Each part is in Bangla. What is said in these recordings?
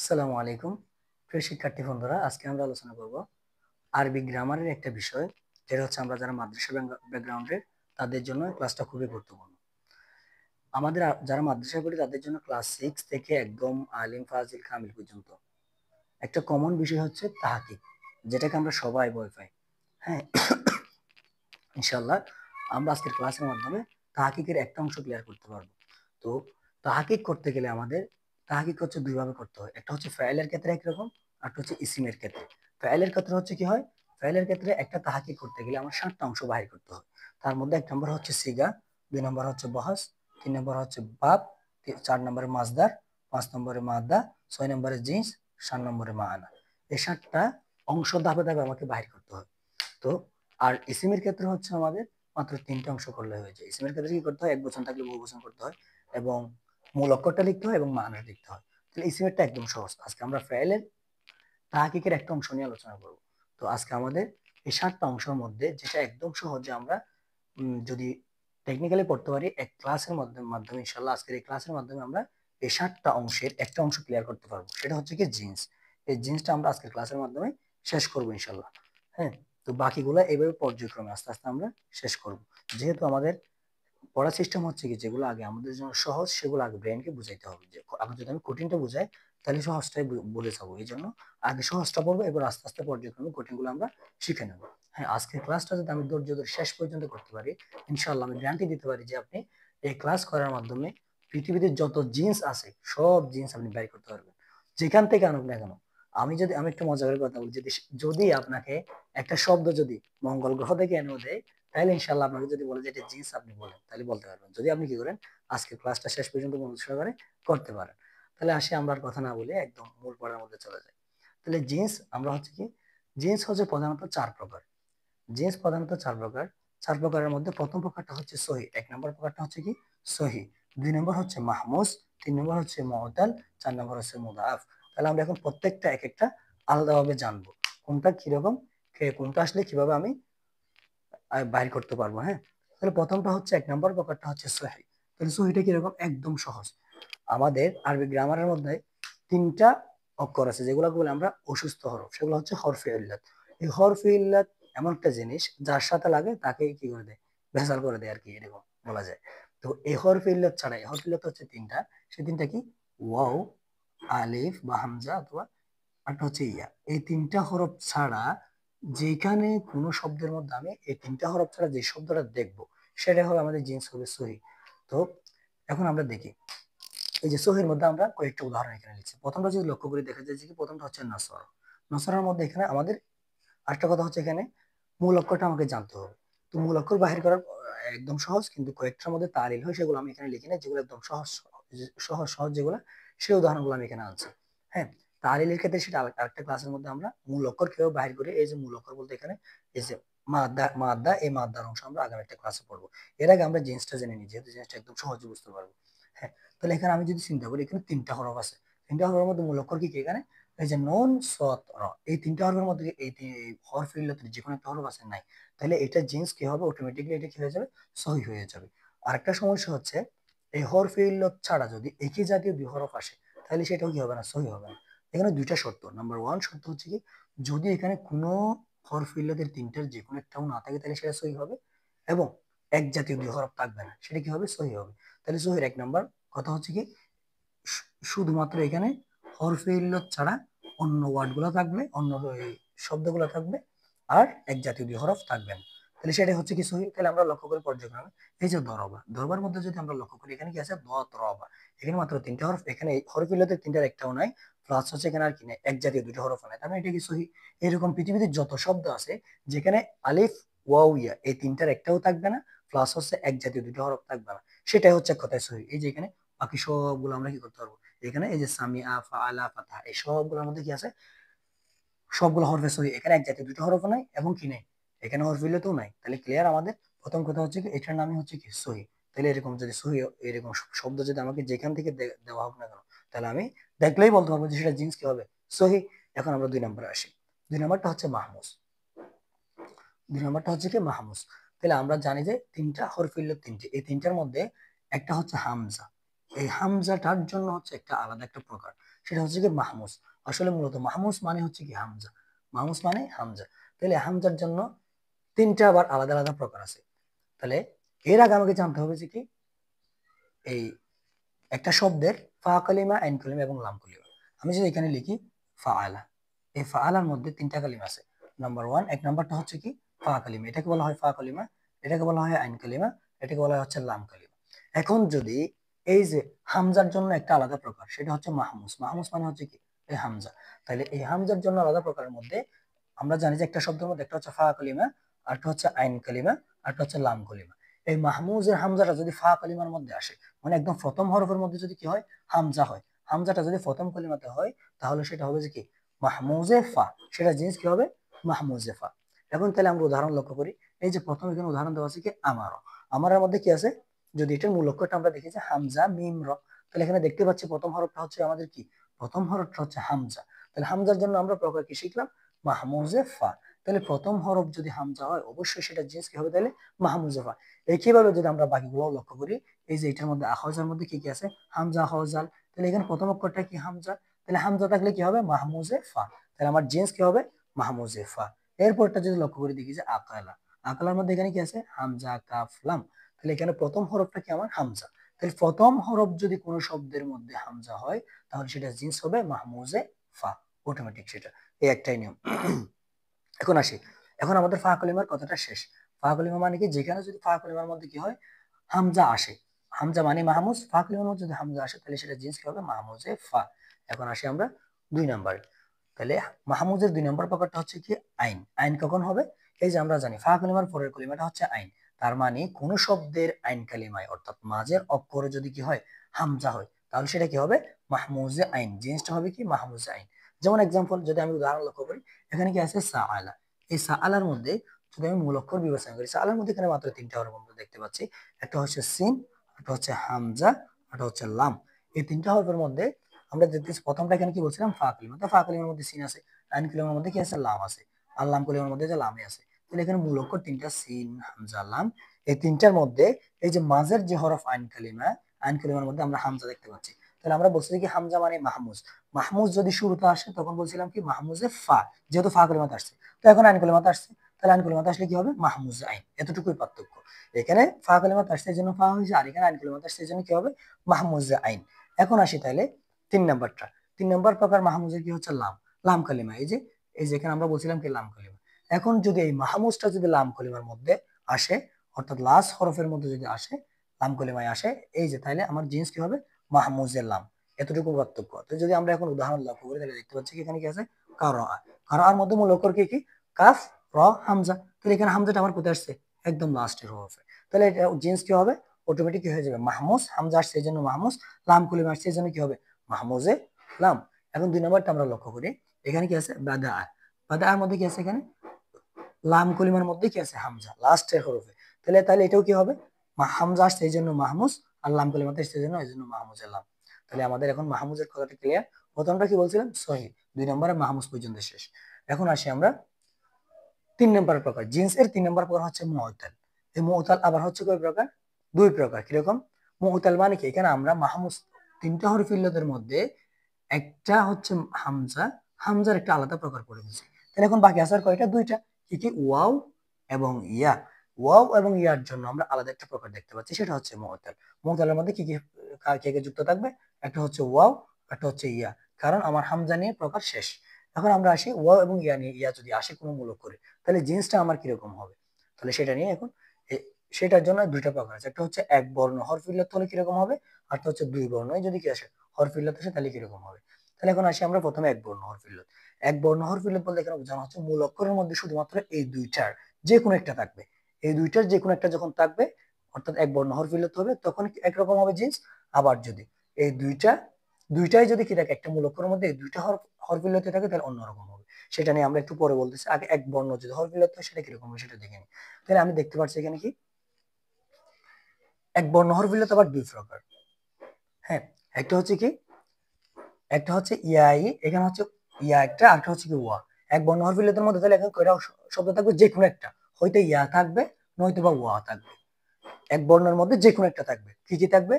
আসসালামু আলাইকুম প্রিয় শিক্ষার্থী বন্ধুরা, আজকে আমরা আলোচনা করব আরবি গ্রামারের একটা বিষয়, যেটা হচ্ছে আমরা যারা মাদ্রাসা ব্যাকগ্রাউন্ডের তাদের জন্য ক্লাসটা খুবই গুরুত্বপূর্ণ। আমাদের যারা মাদ্রাসায় পড়ি তাদের জন্য ক্লাস 6 থেকে একদম আলিম ফাজিল কামিল পর্যন্ত একটা কমন বিষয় হচ্ছে তাহকিক, যেটাকে আমরা সবাই ভয় পাই। হ্যাঁ, ইনশাআল্লাহ আমরা আজকের ক্লাসের মাধ্যমে তাহকিকের একটা অংশ ক্লিয়ার করতে পারবো। তো তাহকিক করতে গেলে আমাদের তাহকিক হচ্ছে দুই ভাবে করতে হয়, একটা হচ্ছে ফাইলের ক্ষেত্রে একরকম, আর একটা হচ্ছে ইসিমের ক্ষেত্রে। ফাইলের ক্ষেত্রে হচ্ছে কি হয়, ফাইলের ক্ষেত্রে একটা তাহকিক করতে গেলে আমার 7টা অংশ বাহির করতে হয়। তার মধ্যে 1 নম্বর হচ্ছে সিগা, 2 নম্বর হচ্ছে বহাস, 3 নম্বর হচ্ছে বাব, 4 নম্বরে মাজদার, 5 নম্বরে মাদা, 6 নম্বরে জিন্স, 7 নম্বরে মাআনা। এই 7টা অংশ ধাপে ধাপে আমাকে বাহির করতে হয়। তো আর ইসিমের ক্ষেত্রে হচ্ছে আমাদের মাত্র 3টে অংশ করলে হয়ে যায়। ইসিমের ক্ষেত্রে কি করতে হয়, এক বচন থাকলে বহু বচন করতে হয় এবং মূল অক্ষরটা লিখতে হয় এবং মানটা লিখতে হয়। তাহলে ইসিমেরটা একদম সহজ। আজকে আমরা ফাইলের তাহকিকের একটা অংশ নিয়ে আলোচনা করব। তো আজকে আমাদের এই 7টা অংশের মধ্যে যেটা একদম সহজে আমরা যদি টেকনিক্যালি পড়তে পারি এক ক্লাসের মাধ্যমে ইনশাআল্লাহ আজকের এই ক্লাসের মাধ্যমে আমরা এই 7টা অংশের একটা অংশ ক্লিয়ার করতে পারবো, সেটা হচ্ছে কি জিন্স। এই জিন্সটা আমরা আজকের ক্লাসের মাধ্যমে শেষ করবো ইনশাআল্লাহ। হ্যাঁ, তো বাকিগুলো এইভাবে পর্যায়ক্রমে আস্তে আস্তে আমরা শেষ করব। যেহেতু আমাদের পড়ার সিস্টেম হচ্ছে কি, যেগুলো আগে আমাদের জন্য সহজ সেগুলো আগে ব্রেনকে বুঝাইতে হবে। যে আগে যদি আমি কঠিনটা বুঝাই তাহলে সহজটাই বলে যাবো। এই জন্য আগে সহজটা পড়বো, এবার আস্তে আস্তে পর্যায়ক্রমে কঠিনগুলো আমরা শিখে নেবো। হ্যাঁ, আজকের ক্লাসটা যদি আমি ধৈর্য ধরে শেষ পর্যন্ত করতে পারি, ইনশাআল্লাহ আমি গ্যারান্টি দিতে পারি যে আপনি এই ক্লাস করার মাধ্যমে পৃথিবীতে যত জিন্স আছে সব জিন্স আপনি বের করতে পারবেন, যেখান থেকে আনুক না কেন। আমি একটু মজা করে কথা বলি, যদি যদি আপনাকে একটা শব্দ যদি মঙ্গল গ্রহ থেকে এনেও দেয়, তাহলে ইনশাল্লাহ আপনাকে যদি বলে যে এটা জিন্স, আপনি বলেন তাহলে বলতে পারবেন, যদি আপনি কি করেন আজকে ক্লাসটা শেষ পর্যন্ত মনোযোগ সহকারে করতে পারেন। তাহলে আসি আমরা আর কথা না বলে একদম মূল পড়ার মধ্যে চলে যাই। তাহলে জিন্স আমরা হচ্ছে কি, জিন্স হচ্ছে প্রধানত 4 প্রকার। জিন্স প্রধানত 4 প্রকার। 4 প্রকারের মধ্যে প্রথম প্রকারটা হচ্ছে সহি, 1 নম্বর প্রকারটা হচ্ছে কি সহি, 2 নম্বর হচ্ছে মাহমুস, 3 নম্বর হচ্ছে মুতাল, 4 নম্বর হচ্ছে মুদাআফ। তাহলে আমরা এখন প্রত্যেকটা এক একটা আলাদাভাবে জানবো, কোনটা কিরকম, কোনটা আসলে কিভাবে আমি বাইর করতে পারবো। হ্যাঁ, তাহলে প্রথমটা হচ্ছে 1 নম্বর প্রকারটা হচ্ছে সহি। তাহলে সহিটা কিরকম, একদম সহজ। আমাদের আরবি গ্রামারের মধ্যে 3টা অক্ষর আছে যেগুলো বলে আমরা অসুস্থ হরফ, সেগুলো হচ্ছে হরফে ইল্লাত। এই হরফে ইল্লাত এমন একটা জিনিস যার সাথে লাগে তাকে কি করে দেয়, ভেজাল করে দেয় আর কি, এরকম বলা যায়। তো এই হরফে ইল্লাত ছাড়া, এই হরফে ইল্লাত হচ্ছে 3টা। সেই 3টা কি, ওয়াও, আলিফ বা হামজা অথবা আরেকটা হচ্ছে ইয়া। এই 3টা হরফ ছাড়া যেখানে কোনো শব্দের মধ্যে আমি এই 3টা হরফ ছাড়া যে শব্দটা দেখবো সেটা হবে আমাদের জিন্স, হবে সহি। তো এখন আমরা দেখি, এই যে সহির মধ্যে আমরা কয়েকটা উদাহরণ এখানে লিখছি। প্রথমটা যদি লক্ষ্য করে দেখা যায় যে কি, প্রথমটা হচ্ছে নাসর। নাসরের মধ্যে এখানে আমাদের আরেকটা কথা হচ্ছে, এখানে মূল অক্ষরটা আমাকে জানতে হবে। তো মূল অক্ষর বাহির করার একদম সহজ, কিন্তু কয়েকটার মধ্যে তালিল হয়, সেগুলো আমি এখানে লিখি না। যেগুলো একদম সহজ সহজ সহজ যেগুলো, সেই উদাহরণগুলো আমি এখানে আনছি। হ্যাঁ, তালিলের ক্ষেত্রে সেটা আরেকটা ক্লাসের মধ্যে আমরা মূল অক্ষর কিভাবে বাহির করি, এই যে মূল অক্ষর বলতে এখানে এই যে মাদ্দা, মাদ্দা, এই মাদ্দার অংশ আমরা আগামী একটা ক্লাসে পড়বো। এর আগে আমরা জিনিসটা জেনে নিই, যেহেতু জিনিসটা একদম সহজে বুঝতে পারবো। হ্যাঁ, তাহলে এখানে আমি যদি চিন্তা করি, এখানে 3টা হরফ আছে। 3টা হরফের মধ্যে মূল অক্ষর কি কি, এখানে এই যে নুন সত র, এই 3টা হরফের মধ্যে এই হরফ ইল্লাতের যে কোনো একটা হরফ আছে নাই, তাহলে এটা জিন্স কি হবে, অটোমেটিকলি এটা কি হয়ে যাবে, সহি হয়ে যাবে। আরেকটা সমস্যা হচ্ছে, এই হরফ ইল্লত ছাড়া যদি একই জাতীয় 2 হরফ আসে, তাহলে সেটাও কি হবে না, সহি হবে না। এখানে 2টা শর্ত। নাম্বার 1 শর্ত হচ্ছে কি, যদি এখানে কোনো হরফ ইল্লতের 3টার যে কোনো একটাও না থাকে তাহলে সেটা সহি হবে, এবং এক জাতীয় 2 হরফ থাকবে না, সেটা কি হবে, সহি হবে। তাহলে সহির 1 নম্বর কথা হচ্ছে কি, শুধুমাত্র এখানে হরফে ইল্লত ছাড়া অন্য ওয়ার্ড গুলো থাকবে, অন্য শব্দগুলো থাকবে, আর এক জাতীয় 2 হরফ থাকবে না। তাহলে সেটাই হচ্ছে কি সহি। তাহলে আমরা লক্ষ্য করি পর্যায়ক্রমে, এই যে দরবা, দরবার মধ্যে যদি আমরা লক্ষ্য করি, এখানে কি আছে, দত রবা, এখানে মাত্র 3টে হরফ, এখানে হরফ ইল্লতের 3টার একটাও নাই, প্লাস হচ্ছে এখানে আর কি নাই, এক জাতীয় 2টা হরফ নাই, তার মানে এটা কি সহি। এরকম পৃথিবীতে যত শব্দ আছে যেখানে আলিফ ওয়াও ইয়া এই 3টার একটাও থাকবে না, প্লাস হচ্ছে এক জাতীয় 2টা হরফ থাকবে না, সেটাই হচ্ছে কথায় সহি। এই যে এখানে বাকি সবগুলো আমরা কি করতে পারবো, এখানে এই যে সামিআ, ফাআলা, ফাতাহা, এই সবগুলোর মধ্যে কি আছে, সবগুলো হরফে সহি। এখানে এক জাতীয় 2টা হরফও নাই এবং কি নেই, এখানে হরফ ইল্লাতও নাই। তাহলে ক্লিয়ার আমাদের প্রথম কথা হচ্ছে কি, এটার নামই হচ্ছে কি সহি। তাহলে এরকম যদি সহি, এরকম শব্দ যদি আমাকে যেখান থেকে দেওয়া হোক না কেন, তাহলে আমি দেখলেই বলতে পারবো যে সেটা জিন্স কি হবে, সহি। এখন আমরা 2 নম্বরে আসি। 2 নম্বরটা হচ্ছে মাহমুস। 2 নম্বরটা হচ্ছে কি মাহমুস। তাহলে আমরা জানি যে 3টা হরফ ইল্লাত 3টে, এই 3টার মধ্যে একটা হচ্ছে হামজা, এই হামজাটার জন্য হচ্ছে একটা আলাদা একটা প্রকার, সেটা হচ্ছে কি মাহমুজ। আসলে মূলত মাহমুজ মানে হচ্ছে কি হামজা, মাহমুজ মানে হামজা। তাহলে হামজার জন্য তিনটা আবার আলাদা আলাদা প্রকার আছে। তাহলে এর আগে আমাকে জানতে হবে যে কি এই একটা শব্দের ফা কালিমা, আইন কালিমা এবং লাম কালিমা। আমি যদি এখানে লিখি ফাআলা, এই ফাআলার মধ্যে তিনটা কালিমা আছে। নাম্বার ওয়ান, এক নাম্বারটা হচ্ছে কি ফা কালিমা, এটাকে বলা হয় ফা কালিমা, এটাকে বলা হয় আইন কালিমা, এটাকে বলা হচ্ছে লাম কালিমা। এখন যদি এই যে হামজার জন্য একটা আলাদা প্রকার, সেটা হচ্ছে মাহমুজ। মাহমুজ মানে হচ্ছে কি এই হামজা। তাহলে এই হামজার জন্য আলাদা প্রকারের মধ্যে আমরা জানি যে একটা শব্দের মধ্যে একটা হচ্ছে ফা কালিমা, আরেকটা হচ্ছে আইন কালিমা, আরেকটা হচ্ছে লাম কালিমা। এই মাহমুজের হামজাটা যদি ফা কালিমার মধ্যে আসে, মানে একদম প্রথম হরফের মধ্যে যদি কি হয় হামজা হয়, হামজাটা যদি প্রথম কালিমাতে হয়, তাহলে সেটা হবে যে কি মাহমুজে ফা, সেটা জিনিস কি হবে মাহমুজে ফা। এখন তাহলে আমরা উদাহরণ লক্ষ্য করি। এই যে প্রথম এখানে উদাহরণ দেওয়া আছে কি আমারও, আমারের মধ্যে কি আছে, যদি এটার মূল অক্ষরটা আমরা দেখি যে হামজা মিম র, তাহলে এখানে দেখতে পাচ্ছি প্রথম হরফটা হচ্ছে আমাদের কি, প্রথম হরফটা হচ্ছে হামজা। তাহলে হামজার জন্য আমরা প্রকার কি শিখলাম মাহমুজে ফা। তাহলে প্রথম হরফ যদি হামজা হয় অবশ্যই সেটা জিনিস কি হবে তাহলে মাহমুজে ফা। একইভাবে যদি আমরা বাকিগুলো লক্ষ্য করি, এই যে এটার মধ্যে আহজার মধ্যে কি কি আছে হামজা হজাল, তাহলে এখানে প্রথম অক্ষরটা কি হামজা, তাহলে হামজা থাকলে কি হবে মাহমুজে ফা, তাহলে আমার জিন্স কি হবে মাহমুজে ফা। এরপরটা যদি লক্ষ্য করে দেখি যে আকালা, আকালার মধ্যে এখানে কি আছে হামজা কাফ লাম, তাহলে এখানে প্রথম হরফটা কি আমার হামজা। তাহলে প্রথম হরফ যদি কোনো শব্দের মধ্যে হামজা হয়, তাহলে সেটা জিন্স হবে মাহমুজে ফা, অটোমেটিক সেটা, এই একটাই নিয়ম। এখন আসি, এখন আমাদের ফা কলিমার কথাটা শেষ। ফা কলিমা মানে কি, যেখানে যদি ফা কলিমার মধ্যে কি হয় হামজা আসে, হামজা মানে মাহমুজ, ফা কলিমার মধ্যে যদি হামজা আসে তাহলে সেটা জিন্স কি হবে মাহমুজে ফা। এখন আসি আমরা 2 নম্বরে। তাহলে মাহমুজের 2 নম্বর প্রকারটা হচ্ছে কি আইন। আইন কখন হবে, এই যে আমরা জানি ফা কলিমার পরের কলিমাটা হচ্ছে আইন, তার মানে কোন শব্দের আইন কালিমায় অর্থাৎ মাঝের অক্ষরে যদি কি হয় হামজা হয়, তাহলে সেটা কি হবে মাহমুজে আইন, জিনিসটা হবে কি মাহমুজে আইন। যেমন এক্সাম্পল যদি আমি উদাহরণ লক্ষ্য করি, এখানে কি আছে সাআলা, এই সাআলার মধ্যে যদি আমি মূল অক্ষর বিবেচনা করি, সাআলার মধ্যে এখানে মাত্র 3টা হরফ আমরা দেখতে পাচ্ছি, একটা হচ্ছে সিন, একটা হচ্ছে হামজা, একটা হচ্ছে লাম। এই 3টা হরফের মধ্যে আমরা দেখতেছি প্রথমটা এখানে কি বলছিলাম ফা কালিমা, তো ফা কালিমার মধ্যে সিন আছে, আইন কালিমার মধ্যে কি আছে লাম আছে, আর লাম কালিমার মধ্যে যে লামে আছে। তাহলে এখানে মূল অক্ষর 3টা সিন হামজা লাম, এই 3টার মধ্যে এই যে মাঝের যে হরফ আইন কালিমা, আইন কালিমার মধ্যে আমরা হামজা দেখতে পাচ্ছি। তাহলে আমরা বলছি কি হামজা মানে মাহমুজ, মাহমুজ যদি শুরুতে আসে তখন বলছিলাম কি মাহমুজে ফা, যেহেতু ফা কালিমাতে আসছে, তো এখন আইন কালিমাতে আসছে, তাহলে আইন কালিমাতে আসলে কি হবে মাহমুজে আইন, এতটুকুই পার্থক্য। এখানে ফা কালিমাতে আসছে এই জন্য ফা হয়েছে, আর এখানে আইন কালিমাতে আসছে এই জন্য কি হবে মাহমুজে আইন। এখন আসি তাহলে 3 নম্বরটা, 3 নম্বর প্রকার মাহমুজের কি হচ্ছে লাম, লাম কালিমা। এই যে এখানে আমরা বলছিলাম কি লাম কালিমা। এখন যদি এই মাহমুজটা যদি লাম কালিমার মধ্যে আসে, অর্থাৎ লাস্ট হরফের মধ্যে যদি আসে, লাম কালিমায় আসে, এই যে তাহলে আমার জিনিস কি হবে মাহমুজের লাম, এতটুকু পার্থক্য। তো যদি আমরা এখন উদাহরণ লক্ষ্য করি তাহলে দেখতে পাচ্ছি কি এখানে কি আছে কারা, কারার মধ্যে মূল অক্ষর কি কি কাফ র হামজা, তাহলে এখানে হামজাটা আমার কোথায় আসছে একদম লাস্টের হরফে, তাহলে এটা জিন্স কি হবে অটোমেটিক কি হয়ে যাবে মাহমুজ, হামজা আসছে এই জন্য মাহমুজ, লাম কালিমা আসছে এই জন্য কি হবে মাহমুজে লাম। এখন 2 নম্বরটা আমরা লক্ষ্য করি, এখানে কি আছে বাদা, বাদার মধ্যে কি আছে এখানে লাম কলিমার মধ্যে কি আছে হামজা লাস্টের হরফে, তাহলে তাহলে এটাও কি হবে হামজা আসছে এই জন্য মাহমুজ, আর লাম কলিমাতে আসছে এই জন্য মাহমুজের লাম। তাহলে আমাদের এখন মাহমুজের কথাটা ক্লিয়ার। প্রথমটা কি বলছিলাম সহি, 2 নম্বরে মাহমুজ পর্যন্ত শেষ। এখন আসি আমরা 3 নম্বর প্রকার, জিন্সের 3 নম্বর প্রকার হচ্ছে মুতাল। এই মুতাল আবার হচ্ছে কয় প্রকার, 2 প্রকার। কিরকম মুতাল মানে কি, এখানে আমরা মাহমুজ 3টা হরফ ইল্লতের মধ্যে একটা হচ্ছে হামজা, হামজার একটা আলাদা প্রকার করে দিয়েছি। তাহলে এখন বাকি আছে আর কয়টা, 2টা, কি কি ওয়াও এবং ইয়া। ওয়াও এবং ইয়ার জন্য আমরা আলাদা একটা প্রকার দেখতে পাচ্ছি, সেটা হচ্ছে মুতাল। মুতালের মধ্যে কি কি কে কে যুক্ত থাকবে, একটা হচ্ছে ওয়াও, একটা হচ্ছে ইয়া, কারণ আমার হামজা নিয়ে প্রকার শেষ। এখন আমরা আসি ওয়াও এবং ইয়া নিয়ে, ইয়া যদি আসে কোনো মূলক করে তাহলে জিন্সটা আমার কিরকম হবে, তাহলে সেটা নিয়ে এখন সেটার জন্য 2টা প্রকার আছে, একটা হচ্ছে এক বর্ণ হরফ ইল্লত হলে কিরকম হবে, আর একটা হচ্ছে 2 বর্ণ যদি কি আসে হরফ ইল্লত আসে তাহলে কিরকম হবে। তাহলে এখন আসি আমরা প্রথমে এক বর্ণ হরফ ইল্লত। এক বর্ণ হরফ ইল্লত বলতে এখানে বোঝানো হচ্ছে মূল অক্ষরের মধ্যে শুধুমাত্র এই 2টার যে কোনো একটা থাকবে, এই 2টার যে কোনো একটা যখন থাকবে অর্থাৎ এক বর্ণ হরফ ইল্লত হবে তখন একরকম হবে জিন্স। আবার যদি এই দুইটাই যদি কি থাকে একটা মূল অক্ষরের মধ্যে এই 2টা হরফ ইল্লত থাকে তাহলে অন্যরকম হবে। সেটা নিয়ে আমরা একটু পরে বলতেছি, আগে এক বর্ণ যদি হরফ ইল্লত হয় সেটা কিরকম হবে সেটা দেখে নিই। তাহলে আমি দেখতে পাচ্ছি এখানে কি এক বর্ণ হরফ ইল্লত আবার 2 প্রকার। হ্যাঁ, একটা হচ্ছে কি, একটা হচ্ছে ইয়াই, এখানে হচ্ছে ইয়া একটা, আর একটা হচ্ছে কি ওয়া। এক বর্ণ হরফ ইল্লতের মধ্যে তাহলে এখন কয়টা শব্দ থাকবে, যে কোনো একটা, হয়তো ইয়া থাকবে নয়তো বা ওয়া থাকবে। এক বর্ণের মধ্যে যে কোনো একটা থাকবে, কি কি থাকবে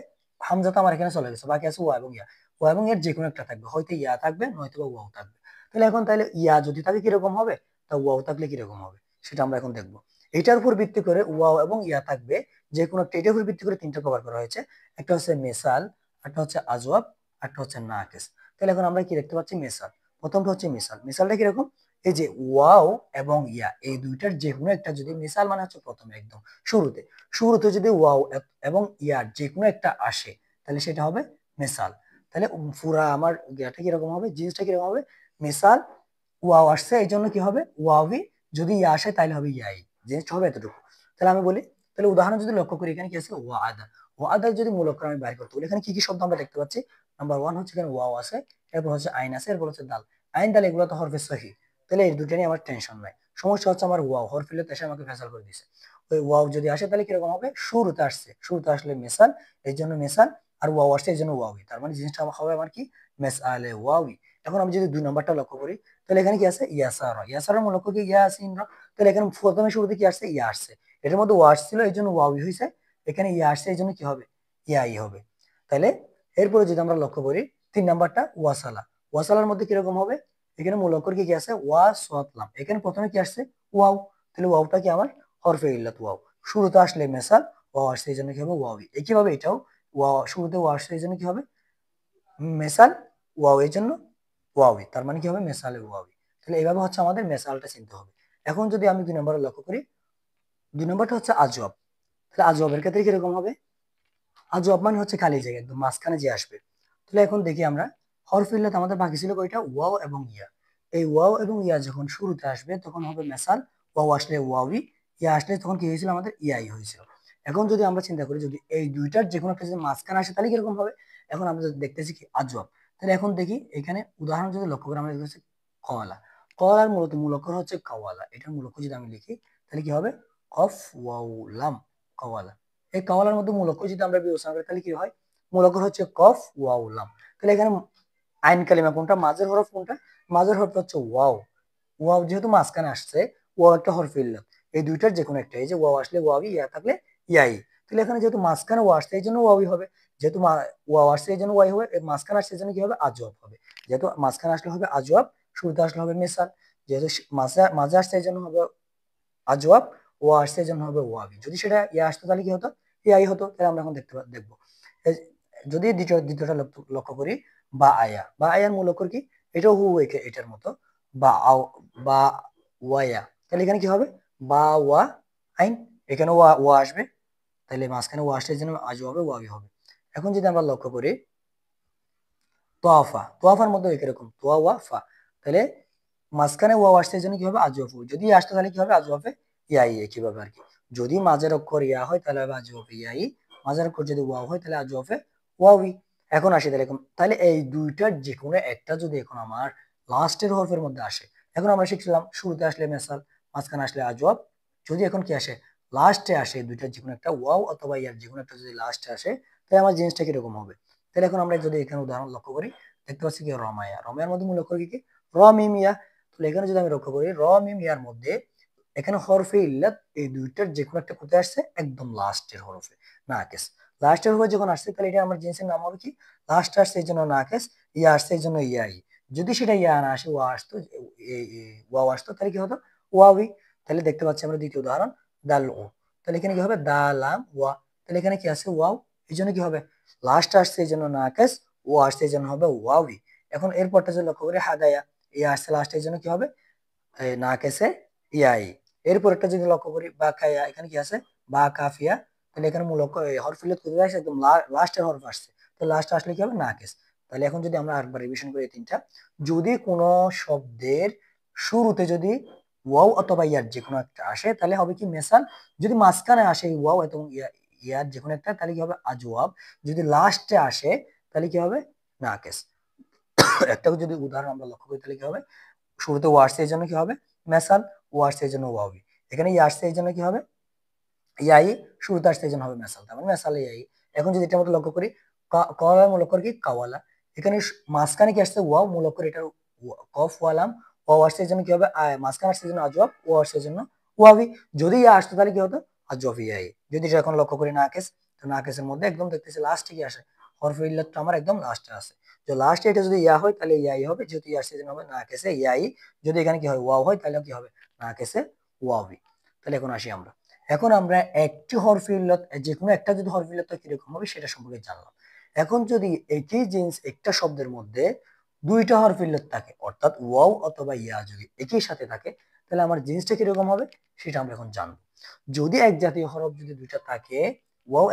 হামজা তো আমার এখানে চলে গেছে, বাকি আছে ওয়া এবং ইয়া। ওয়া এবং এর যে কোনো একটা থাকবে, হয়তো ইয়া থাকবে নয়তো বা ওয়াও থাকবে। তাহলে এখন তাহলে ইয়া যদি থাকে কিরকম হবে, তা ওয়াও থাকলে কিরকম হবে সেটা আমরা এখন দেখবো। এটার উপর ভিত্তি করে ওয়াও এবং ইয়া থাকবে যে কোনো একটা, এটার উপর ভিত্তি করে তিনটা কভার করা হয়েছে। একটা হচ্ছে মেসাল, একটা হচ্ছে আজওয়াব, একটা হচ্ছে নাকিস। তাহলে এখন আমরা কি দেখতে পাচ্ছি, মেসাল। প্রথমটা হচ্ছে মিসাল। মিসালটা কিরকম, এই যে ওয়াও এবং ইয়া এই দুইটার যে কোনো একটা যদি, মিসাল মানে হচ্ছে প্রথমে একদম শুরুতে, শুরুতে যদি ওয়াও এবং ইয়ার যে কোনো একটা আসে তাহলে সেটা হবে মেসাল। তাহলে পুরা আমার ইয়াটা কিরকম হবে, জিনিসটা কিরকম হবে, মিসাল ওয়াও আসছে এই জন্য কি হবে ওয়াওই, যদি ইয়া আসে তাহলে হবে ইয়াই, জিনিসটা হবে এতটুকু। তাহলে আমি বলি, তাহলে উদাহরণ যদি লক্ষ্য করি, এখানে কি আছে ওয়াদা। ওয়াদার যদি মূল অক্ষর আমি বাইর করতে বলি, এখানে কি কি শব্দ আমরা দেখতে পাচ্ছি। নাম্বার ওয়ান হচ্ছে এখানে ওয়াও আছে, এরপর হচ্ছে আইন আছে, এরপর হচ্ছে দাল। আইন দাল এগুলো তো হরফে সহি, তাহলে এই দুটো নিয়ে আমার টেনশন নাই। সমস্যা হচ্ছে আমার ওয়াও, হরফিলত এসে আমাকে ফেসাল করে দিছে। ওই ওয়াও যদি আসে তাহলে কিরকম হবে, শুরুতে আসছে, শুরুতে আসলে মেসাল, এই জন্য মেসাল। আর ওয়াও আসছে এই জন্য ওয়াওই, তার মানে জিনিসটা হবে আমার কি, মেসালে ওয়াওই। এখন আমি যদি 2 নম্বরটা লক্ষ্য করি, তাহলে এখানে কি আছে ইয়াসার, ইয়াসারের মূল অক্ষর কি ইয়া আছে ইন্দ্র। তাহলে এখানে প্রথমে শুরুতে কি আসছে, ইয়া আসছে, এটার মধ্যে ওয়া আসছিল এই জন্য ওয়াওই হয়েছে, এখানে ইয়া আসছে এই জন্য কি হবে, ইয়াই হবে। তাহলে এরপরে যদি আমরা লক্ষ্য করি 3 নম্বরটা ওয়াসালা, ওয়াসালার মধ্যে কিরকম হবে, এখানে মূল অক্ষর কি কি আছে ওয়া সাতলাম, এখানে প্রথমে কি আসছে ওয়াও, তাহলে ওয়াওটা কি আমার হরফে ইল্লাত ওয়াও, শুরুতে আসলে মেসাল, ওয়াও আসছে এই জন্য কি হবে ওয়াওই। একইভাবে এটাও ওয়া, শুরুতে ওয়া আসছে এই জন্য কি হবে মেসাল, ওয়াও এই জন্য ওয়াওই, তার মানে কি হবে মেসালে ওয়াওই। তাহলে এইভাবে হচ্ছে আমাদের মেসালটা চিনতে হবে। এখন যদি আমি 2 নম্বরে লক্ষ্য করি, 2 নম্বরটা হচ্ছে আজওয়াব। তাহলে আজওয়াবের ক্ষেত্রে কিরকম হবে, আজওয়াব মানে হচ্ছে খালি জায়গা, একদম মাঝখানে যে আসবে। তাহলে এখন দেখি আমরা, হরফ ইল্লাত আমাদের বাকি ছিল কয়টা, ওয়াও এবং ইয়া। এই ওয়াও এবং ইয়া যখন শুরুতে আসবে তখন হবে মেসাল, ওয়াও আসলে ওয়াওই, ইয়া আসলে তখন কি হয়েছিল আমাদের ইয়াই হয়েছিল। এখন যদি আমরা চিন্তা করি, যদি এই দুইটার যে কোনো একটা যদি মাঝখানে আসে তাহলে কিরকম হবে, এখন আমরা দেখতেছি কি আজওয়াব। তাহলে এখন দেখি এখানে উদাহরণ যদি লক্ষ্য করি, আমরা দেখতেছি কওয়ালা। কওয়ালার মূলত মূল অক্ষর হচ্ছে কাওয়ালা, এটার মূল অক্ষর যদি আমি লিখি তাহলে কি হবে, কফ ওয়াও লাম, কাওয়ালা। এই কাওয়ালার মধ্যে মূল অক্ষর যদি আমরা বিবেচনা করি তাহলে কি হয়, মূল অক্ষর হচ্ছে কফ ওয়াও লাম। তাহলে এখানে আইন কালিমা কোনটা, মাঝের হরফ কোনটা, মাঝের হরফ হচ্ছে ওয়াও। ওয়াও যেহেতু মাঝখানে আসছে, ওয়াও একটা হরফ ইল্লাত, এই দুইটার যে কোনো একটা, এই যে ওয়াও আসলে ওয়াবি, ইয়া থাকলে ইয়াই। তাহলে এখানে যেহেতু মাঝখানে ওয়া আসছে এই জন্য ওয়াবি হবে, যেহেতু ওয়াও আসছে এই জন্য ওয়াই হবে, মাঝখানে আসছে এই জন্য কি হবে আজওয়াব হবে। যেহেতু মাঝখানে আসলে হবে আজওয়াব, শুরুতে আসলে হবে মেসাল, যেহেতু মাঝে মাঝে আসছে এই জন্য হবে আজওয়াব, ও আসছে এই জন্য হবে ওয়াবি। যদি সেটা ইয়া আসতো তাহলে কি হতো, ইয়াই হতো। তাহলে আমরা এখন দেখবো যদি দ্বিতীয়টা লক্ষ্য করি, বা আয়া, বা আয়ার মূল অক্ষর কি, এটাও হু এটার মতো, বা আও, বা ওয়ায়া। তাহলে এখানে কি হবে, বা ওয়া আইন, এখানে ওয়া ওয়া আসবে, তাহলে মাঝখানে ওয়া আসলে জন্য আজ হবে ওয়াবি হবে। এখন যদি আমরা লক্ষ্য করি তোয়াফা, তোয়াফার মধ্যে এরকম তোয়া ওয়া ফা, তাহলে মাঝখানে ওয়াও আসছে এই জন্য কি হবে আজওয়াফ, যদি আসতো তাহলে কি হবে আজওয়াফে ইয়াই, কিভাবে আর কি, যদি মাঝের অক্ষর ইয়া হয় তাহলে হবে আজওয়াফে ইয়াই, মাঝের অক্ষর যদি ওয়াও হয় তাহলে আজওয়াফে ওয়াওই। এখন আসি তাহলে, তাহলে এই দুইটার যে কোনো একটা যদি এখন আমার লাস্টের হরফের মধ্যে আসে, এখন আমরা শিখছিলাম শুরুতে আসলে মেসাল, মাঝখানে আসলে আজওয়াব, যদি এখন কি আসে লাস্টে আসে, দুইটার যে কোনো একটা ওয়াও অথবা ইয়ার যে কোনো একটা যদি লাস্টে আসে, তাহলে আমার জিনিসটা কিরকম হবে। তাহলে এখন আমরা যদি এখানে উদাহরণ লক্ষ্য করি, দেখতে পাচ্ছি কি রমায়া, রমায়ার মধ্যে মূল অক্ষর কি কি, র মিম ইয়া। তাহলে এখানে যদি আমি লক্ষ্য করি র মিম ইয়ার মধ্যে, এখানে হরফে ইল্লাত এই দুইটার যে কোনো একটা কোথায় আসছে, একদম লাস্টের হরফে নাকেস। লাস্টের হরফে যখন আসছে তাহলে এটা আমার জিনিসের নাম হবে কি, লাস্ট আসছে এই জন্য নাকেস, ইয়া আসছে এই জন্য ইয়াই। যদি সেটা ইয়া না আসে ওয়া আসতো, ওয়াও আসতো তাহলে কি হতো ওয়াওই। তাহলে দেখতে পাচ্ছি আমরা দ্বিতীয় উদাহরণ দাল ও, তাহলে এখানে কি হবে দালাম ওয়া, তাহলে এখানে কি আছে ওয়াও, এই জন্য কি হবে লাস্ট আসছে এই জন্য নাকেস, ও আসছে এই জন্য হবে ওয়াওই। এখন এরপরটা যদি লক্ষ্য করি হাদায়া, ইয়া আসছে লাস্ট এই জন্য কি হবে না কেসে ইয়াই। এরপর একটা যদি লক্ষ্য করি বা কায়া, এখানে কি আছে বা কাফিয়া, তাহলে এখানে মূল হরফিলত কোথায় আসছে একদম লাস্টের হরফ আসছে, তো লাস্ট আসলে কি হবে না কেস। তাহলে এখন যদি আমরা আরেকবার রিভিশন করি এই তিনটা, যদি কোনো শব্দের শুরুতে যদি ওয়াও অথবা ইয়ার যে কোনো একটা আসে তাহলে হবে কি মেসাল, যদি মাঝখানে আসে ওয়াও এবং ইয়ার যে কোনো একটা তাহলে কি হবে আজওয়াব, যদি লাস্টে আসে তাহলে কি হবে নাকেস। একটা যদি উদাহরণ আমরা লক্ষ্য করি তাহলে কি হবে, শুরুতে ওয়ার্ডস এর জন্য কি হবে মেসাল, ওয়ার্ডস এর জন্য ওয়াবি, এখানে ইয়ার্স এর জন্য কি হবে ইয়াই, শুরুতে আসছে এই জন্য হবে মেসাল, তার মানে মেসাল ইয়াই। এখন যদি এটার মধ্যে লক্ষ্য করি কওয়ালার মূল অক্ষর কি কাওয়ালা, এখানে মাঝখানে কি আসছে ওয়াও, মূল অক্ষর এটার কফ ওয়ালাম, ওয়াও আসছে এর জন্য কি হবে মাঝখানে আসছে এর জন্য আজওয়াব, ও আসছে এর জন্য ওয়াবি। যদি ইয়া আসতো তাহলে কি হতো আজওয়াব ইয়াই। যদি এটা এখন লক্ষ্য করি নাকেস, তো নাকেসের মধ্যে একদম দেখতেছি লাস্টে কি আসে হরফে ইল্লাতটা আমার একদম লাস্টে আছে। তো লাস্টে এটা যদি ইয়া হয় তাহলে ইয়াই হবে, যেহেতু ইয়ার সেজন্য হবে নাকেসে ইয়াই। যদি এখানে কি হয় ওয়াও হয় তাহলে কি হবে নাকেসে ওয়াবি। তাহলে এখন আসি আমরা, এখন আমরা একটি হরফে ইল্লাত যে কোনো একটা যদি হরফে ইল্লাত কিরকম হবে সেটা সম্পর্কে জানলাম। এখন যদি একই জিন্স একটা শব্দের মধ্যে দুইটা হরফে ইল্লাত থাকে, অর্থাৎ ওয়াও অথবা ইয়া যদি একই সাথে থাকে, তাহলে আমার জিন্সটা কিরকম হবে সেটা আমরা এখন জানবো। যদি এক জাতীয় হরফ যদি দুইটা থাকে, ওয়াও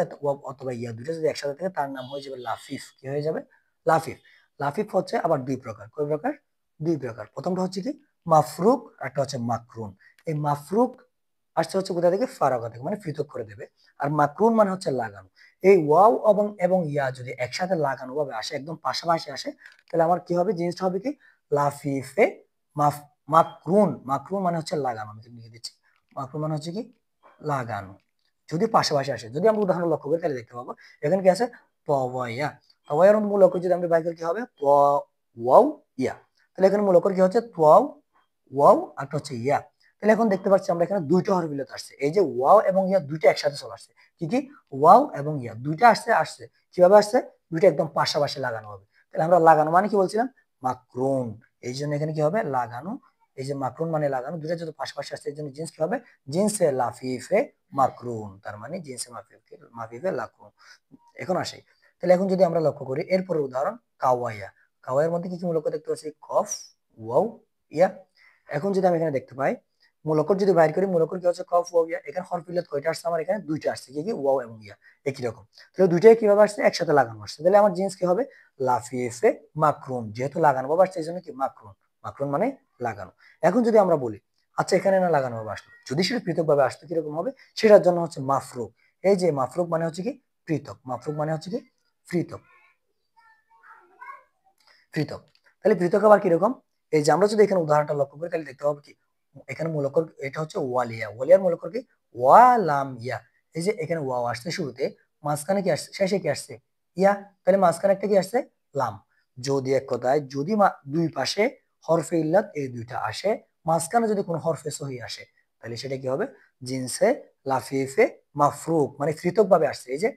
অথবা ইয়া দুইটা যদি একসাথে থাকে, তার নাম হয়ে যাবে লাফিফ। কি হয়ে যাবে? লাফিফ। লাফিফ হচ্ছে আবার দুই প্রকার। কয় প্রকার? দুই প্রকার। প্রথমটা হচ্ছে কি মাফরুক, একটা হচ্ছে মাকরুন। এই মাফরুক আসছে হচ্ছে কোথা থেকে? ফারাগা থেকে, মানে পৃথক করে দেবে। আর মাকরুন মানে হচ্ছে লাগানো। এই ওয়াও এবং ইয়া যদি একসাথে লাগানো ভাবে আসে, একদম পাশাপাশি আসে, তাহলে আমার কি হবে? জিনিসটা হবে কি লাফিফে মাফ মাকরুন। মাকরুন মানে হচ্ছে লাগানো। আমি লিখে দিচ্ছি, মাকরুন মানে হচ্ছে কি লাগানো। যদি পাশাপাশি আসে, যদি আমরা উদাহরণ লক্ষ্য করি তাহলে দেখতে পাবো এখানে কি আছে তওয়াইয়া। তওয়াইয়ার মূল অক্ষর যদি আমরা বাই করি কি হবে ওয়াও ইয়া। তাহলে এখানে মূল অক্ষর কি হচ্ছে ওয়াও, ওয়াও আর হচ্ছে ইয়া। তাহলে এখন দেখতে পাচ্ছি আমরা এখানে দুইটা হরফ মিলত আসছে। এই যে ওয়াও এবং ইয়া দুইটা একসাথে চলে আসছে। কি কি? ওয়াও এবং ইয়া দুইটা আসছে কিভাবে আসছে? দুইটা একদম পাশাপাশি লাগানো হবে। তাহলে আমরা লাগানো মানে কি বলছিলাম? মাকরুন। এই জন্য এখানে কি হবে? লাগানো। এই যে মাকরুন মানে লাগানো, দুইটা যদি পাশাপাশি আসছে, এই জন্য জিন্স কি হবে? জিন্সে লাফিফে মাকরুন। তার মানে জিন্সে মাফিফে লাকরুন। এখন আসি, তাহলে এখন যদি আমরা লক্ষ্য করি এরপরের উদাহরণ কাওয়াইয়া। কাওয়াইয়ের মধ্যে কি কি মূলক দেখতে পাচ্ছি? কফ, ওয়াও, ইয়া। এখন যদি আমি এখানে দেখতে পাই মূলক যদি বাইর করি, মূলক কি হচ্ছে কফ, ওয়াও, ইয়া। এখানে হরফ ইল্লাত কয়টা আসছে? আমার এখানে দুইটা আসছে। কি কি? ওয়াও এবং ইয়া একই রকম। তাহলে দুইটাই কিভাবে আসছে? একসাথে লাগানো আসছে। তাহলে আমার জিন্স কি হবে? লাফিফে মাকরুন। যেহেতু লাগানো ভাবে আসছে এই জন্য কি মাকরুন। মাকরুন মানে লাগানো। এখন যদি আমরা বলি আচ্ছা এখানে না লাগানো ভাবে আসলো, যদি সেটা পৃথক ভাবে আসতো কিরকম হবে? সেটার জন্য হচ্ছে মাফরুক। এই যে মাফরুক মানে হচ্ছে কি পৃথক। মাফরুক মানে হচ্ছে কি পৃথক। পৃথক। তাহলে পৃথক আবার কিরকম? এই যে আমরা যদি এখানে উদাহরণটা লক্ষ্য করি তাহলে দেখতে পাবো কি এখানে মূল অক্ষর এটা হচ্ছে ওয়ালিয়া। ওয়ালিয়ার মূল অক্ষর কি? ওয়ালাম ইয়া। এই যে এখানে ওয়াও আসছে শুরুতে, মাঝখানে কি আসছে? শেষে কি আসছে? ইয়া। তাহলে মাঝখানে একটা কি আসছে? লাম। যদি এক কথায় যদি দুই পাশে হরফে ইল্লাত এই দুইটা আসে, মাঝখানে যদি কোনো হরফে সহি আসে, তাহলে সেটা কি হবে? জিনসে লাফিফে মাফরুক, মানে পৃথক ভাবে আসছে। এই যে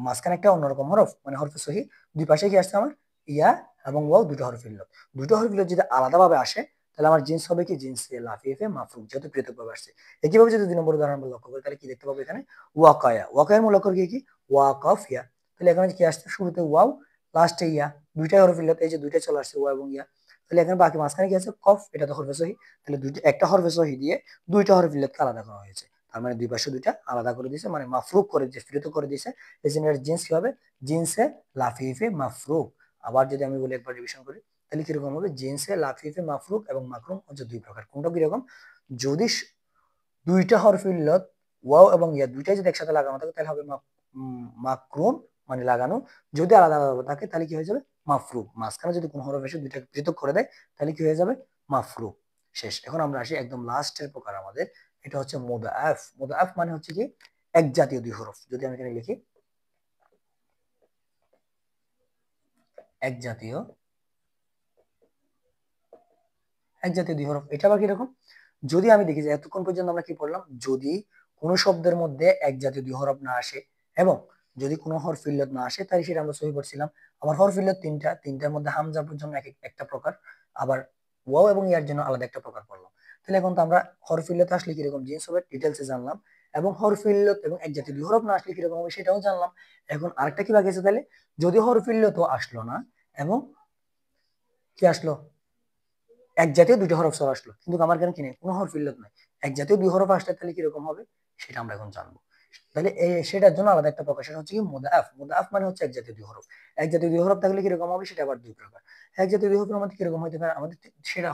মাঝখানে একটা অন্যরকম হরফ, মানে হরফে সহি, দুই পাশে কি আসছে আমার? ইয়া এবং ওয়াও, দুটো হরফ ইল্লাত। দুটো হরফ ইল্লাত যদি আলাদাভাবে আসে তাহলে আমার জিন্স হবে কি জিন্সে লাফিফে মাফরুক, যেহেতু পৃথকভাবে আসছে। একইভাবে যদি 2 নম্বর উদাহরণ আমরা লক্ষ্য করি তাহলে কি দেখতে পাবো? এখানে ওয়াকায়া। ওয়াকায়ার মূল অক্ষর কি? ওয়াকাফ ইয়া। তাহলে এখানে কি আসছে? শুরুতে ওয়াও, লাস্টে ইয়া। দুইটাই হরফ ইল্লাত, এই যে দুইটা চলে আসছে ওয়া এবং ইয়া। তাহলে এখানে বাকি মাঝখানে কি আছে? কফ। এটা তো হরফে সহি। তাহলে দুইটা একটা হরফে সহি দিয়ে দুইটা হরফ ইল্লাতকে আলাদা করা হয়েছে। তার মানে দুই পাশে দুইটা আলাদা করে দিয়েছে, মানে মাফরুক করে দিয়েছে, পৃথক করে দিয়েছে। এই জন্য এর জিন্স কি হবে? জিন্সে লাফিফে মাফরুক। আবার যদি আমি বলি একবার রিভিশন করি তাহলে কিরকম হবে? জিন্সে লাফিফে মাফরুক এবং মাকরুম হচ্ছে দুই প্রকার। কোনটা কিরকম? যদি দুইটা হরফ ইল্লত ওয়াও এবং ইয়া দুইটাই যদি একসাথে লাগানো থাকে তাহলে হবে মাকরুম মানে লাগানো। যদি আলাদা আলাদা থাকে তাহলে কি হয়ে যাবে? মাফরুক। মাঝখানে যদি কোনো হরফ এসে দুইটাকে পৃথক করে দেয় তাহলে কি হয়ে যাবে? মাফরুক। শেষ। এখন আমরা আসি একদম লাস্টের প্রকার আমাদের, এটা হচ্ছে মুদাআফ। মুদাআফ মানে হচ্ছে কি এক জাতীয় দুই হরফ। যদি আমি এখানে লিখি এক জাতীয়, এক জাতীয় দুই হরফ, এটা আবার কিরকম? যদি আমি দেখি যে এতক্ষণ পর্যন্ত আমরা কি পড়লাম, যদি কোনো শব্দের মধ্যে এক জাতীয় দুই হরফ না আসে এবং যদি কোনো হরফ ইল্লত না আসে তাহলে সেটা আমরা সহি পড়ছিলাম। আবার হরফ ইল্লত তিনটা, তিনটার মধ্যে হামজার জন্য একটা প্রকার, আবার ওয়াও এবং ইয়ার জন্য আলাদা একটা প্রকার পড়লাম। তাহলে এখন তো আমরা হরফ ইল্লত আসলে কিরকম জিনিস হবে ডিটেলসে জানলাম, এবং হরফ ইল্লত এবং এক জাতীয় দুই হরফ না আসলে কিরকম হবে সেটাও জানলাম। এখন আরেকটা কি বাকি আছে তাহলে? যদি হরফ ইল্লত আসলো না এবং কি আসলো? এক জাতীয় দুইটা হরফ চলে আসলো, কিন্তু আমার এখানে কি নেই? কোনো হরফ ইল্লত নাই। এক জাতীয় দুই হরফ আসলে তাহলে কিরকম হবে সেটা আমরা এখন জানবো। তাহলে সেটার জন্য আলাদা একটা প্রকার, সেটা হচ্ছে কি মুদাআফ। মুদাআফ মানে হচ্ছে এক জাতীয় দুই হরফ। এক জাতীয় দুই হরফ থাকলে কিরকম হবে সেটা আবার দুই প্রকার। এক জাতীয় দুই হরফের মধ্যে কিরকম হতে পারে? আমাদের সেটা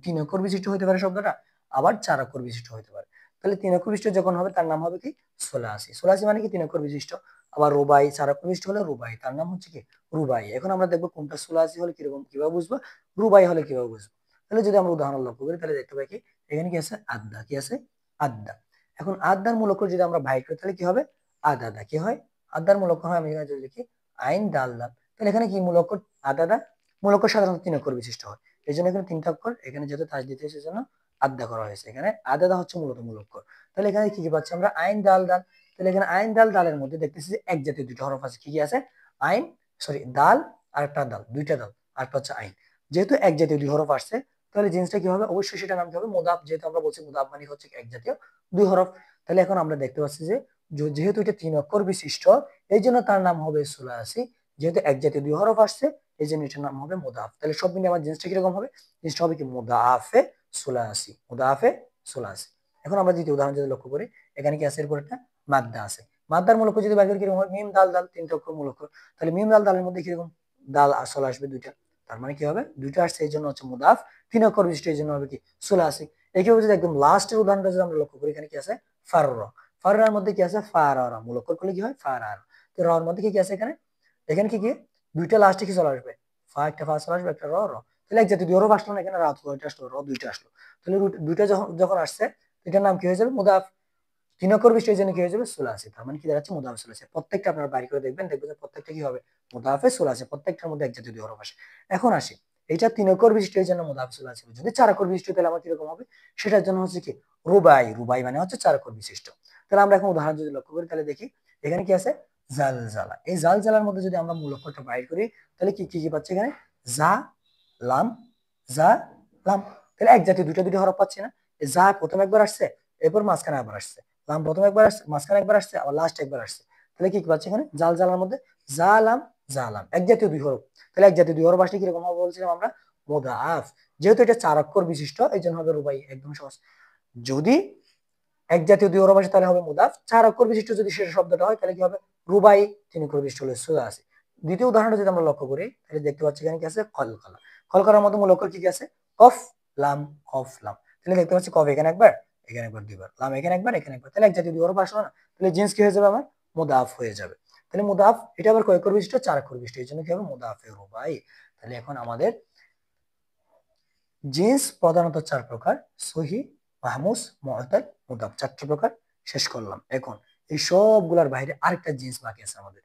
3 অক্ষর বিশিষ্ট হতে পারে শব্দটা, আবার 4 অক্ষর বিশিষ্ট হতে পারে। তাহলে 3 অক্ষর বিশিষ্ট যখন হবে তার নাম হবে কি সোলাসি। সোলাসি মানে কি 3 অক্ষর বিশিষ্ট। আবার রুবাই 4 অক্ষর বিশিষ্ট হলে রুবাই, তার নাম হচ্ছে কি রুবাই। এখন আমরা দেখবো কোনটা সোলাসি হলে কিরকম, কিভাবে বুঝবো, রুবাই হলে কিভাবে বুঝবো। তাহলে যদি আমরা উদাহরণ লক্ষ্য করি তাহলে দেখতে পাই কি এখানে কি আছে? আদ্দা। কি আছে? আদ্দা। এখন আদ্দার মূল অক্ষর যদি আমরা বাইর করি তাহলে কি হবে? আদাদা। কি হয়? আদ্দার মূল অক্ষর হয়, আমি এখানে যদি লিখি আইন দাল দাল, তাহলে এখানে কি মূল অক্ষর? আদাদা। মূল অক্ষর সাধারণত 3 অক্ষর বিশিষ্ট হয়, এই জন্য এখানে 3টা অক্ষর, এখানে যেহেতু তাজদিদ হয়েছে জন্য আদ্দা করা হয়েছে। এখানে আদাদা হচ্ছে মূলত মূল অক্ষর। তাহলে এখানে কি কি পাচ্ছি আমরা? আইন দাল দাল। তাহলে এখানে আইন দাল দালের মধ্যে দেখতেছি যে এক জাতীয় দুটো হরফ আছে। কি কি আছে? আইন সরি দাল আর একটা দাল, দুইটা দাল আর একটা হচ্ছে আইন। যেহেতু এক জাতীয় দুই হরফ আসছে, তাহলে জিনিসটা কি হবে, অবশ্যই সেটা নাম কি হবে, মুদাফ। যেহেতু আমরা বলছি মুদাফ মানে হচ্ছে এক জাতীয় দুই হরফ, তাহলে এখন আমরা দেখতে পাচ্ছি যে যেহেতু এটা 3 অক্ষর বিশিষ্ট, এই জন্য তার নাম হবে সুলাসি। যেহেতু এক জাতীয় দুই হরফ আসছে, এই জন্য এটার নাম হবে মুদাফ। তাহলে সব মিলে আমার জিনিসটা কিরকম হবে, জিনিসটা হবে কি মুদাফে সুলাসি, মুদাফে সুলাসি। এখন আমরা দ্বিতীয় উদাহরণ যদি লক্ষ্য করি, এখানে কি আছে, এরপর একটা মাদ্দা আছে। মাদ্দার মূল অক্ষর যদি বাইর করি কিরকম হবে, মিম দাল দাল, তিনটা অক্ষর মূল অক্ষর। তাহলে মিম দাল দালের মধ্যে কিরকম দাল আসল আসবে দুইটা, তার মানে কি হবে দুইটা আসছে এই জন্য হচ্ছে মুদাফ, 3 অক্ষর বিশিষ্ট এই জন্য হবে কি সুলাসি। এইভাবে যদি একদম লাস্টের উদাহরণটা যদি আমরা লক্ষ্য করি, এখানে কি আছে ফাররা, ফাররার মধ্যে কি আছে ফারারা, মূল অক্ষর করলে কি হয় ফারারা। তো র এর মধ্যে কি কি আছে এখানে, এখানে কি কি দুইটা লাস্টে কি চলে আসবে, ফা একটা ফা চলে আসবে, একটা র র। তাহলে এক জাতীয় দুই হরফ আসলো না, এখানে রাত দুইটা আসলো, র দুইটা আসলো। তাহলে দুইটা যখন যখন আসছে, এটার নাম কি হয়ে যাবে মুদাফ, 3 অক্ষর বিশিষ্ট এই জন্য কি হয়ে যাবে সুলাসি। তার মানে কি দাঁড়াচ্ছে মুদাফে সুলাসি। প্রত্যেকটা আপনারা বাইর করে দেখবেন, দেখবেন যে প্রত্যেকটা কি হবে মুদাফে সুলাসি, প্রত্যেকটার মধ্যে এক জাতীয় দুই হরফ আসে। এখন আসি, এটা 3 অক্ষর বিশিষ্ট এই জন্য মুদাফে সুলাসি। যদি 4 অক্ষর বিশিষ্ট তাহলে আমার কিরকম হবে, সেটার জন্য হচ্ছে কি রুবাই, রুবাই মানে হচ্ছে 4 অক্ষর বিশিষ্ট। তাহলে আমরা এখন উদাহরণ যদি লক্ষ্য করি, তাহলে দেখি এখানে কি আছে জালজালা। এই জালজালার মধ্যে যদি আমরা মূল অক্ষরটা বাইর করি, তাহলে কি কি কি পাচ্ছি এখানে, জা লাম, জা লাম। তাহলে এক জাতীয় দুইটা দুইটা হরফ পাচ্ছি না, যা প্রথম একবার আসছে, এরপর মাঝখানে আবার আসছে, লাম প্রথম একবার আসছে, মাঝখানে একবার আসছে, আবার লাস্ট একবার আসছে। তাহলে কি পাচ্ছি এখানে জাল জালার মধ্যে জালাম, জালাম এক জাতীয় দুই হরফ। তাহলে এক জাতীয় দুই হরফ আসলে কিরকম হবে বলছিলাম আমরা, মুদাফ। যেহেতু এটা 4 অক্ষর বিশিষ্ট এই জন্য হবে রুবাই, একদম সহজ। যদি এক জাতীয় দুই হরফ আসে তাহলে হবে মুদাফ, 4 অক্ষর বিশিষ্ট যদি শেষ শব্দটা হয় তাহলে কি হবে রুবাই, 3 অক্ষর বিশিষ্ট হলে সুলাসি। দ্বিতীয় উদাহরণটা যদি আমরা লক্ষ্য করি, তাহলে দেখতে পাচ্ছি এখানে কি আছে কলকলা। কলকলার মধ্যে মূল অক্ষর কি কি আছে, কফ লাম, কফ লাম। তাহলে দেখতে পাচ্ছি কফ এখানে একবার, এখানে একবার দুইবার, লাম এখানে একবার, এখানে একবার। তাহলে এক জাতীয় দুই হরফ আসলো না, তাহলে জিন্স কি হয়ে যাবে আমার মুদাফ হয়ে যাবে। তাহলে মুদাফ এটা আবার কয় অক্ষর বিশিষ্ট, 4 অক্ষর বিশিষ্ট, এই জন্য কি হবে মুদাফে রুবাই। তাহলে এখন আমাদের জিন্স প্রধানত 4 প্রকার, সহি, মাহমুস, মুআতাল, মুদাফ, 4টি প্রকার শেষ করলাম। এখন এই সবগুলোর বাইরে আরেকটা জিন্স বাকি আছে আমাদের,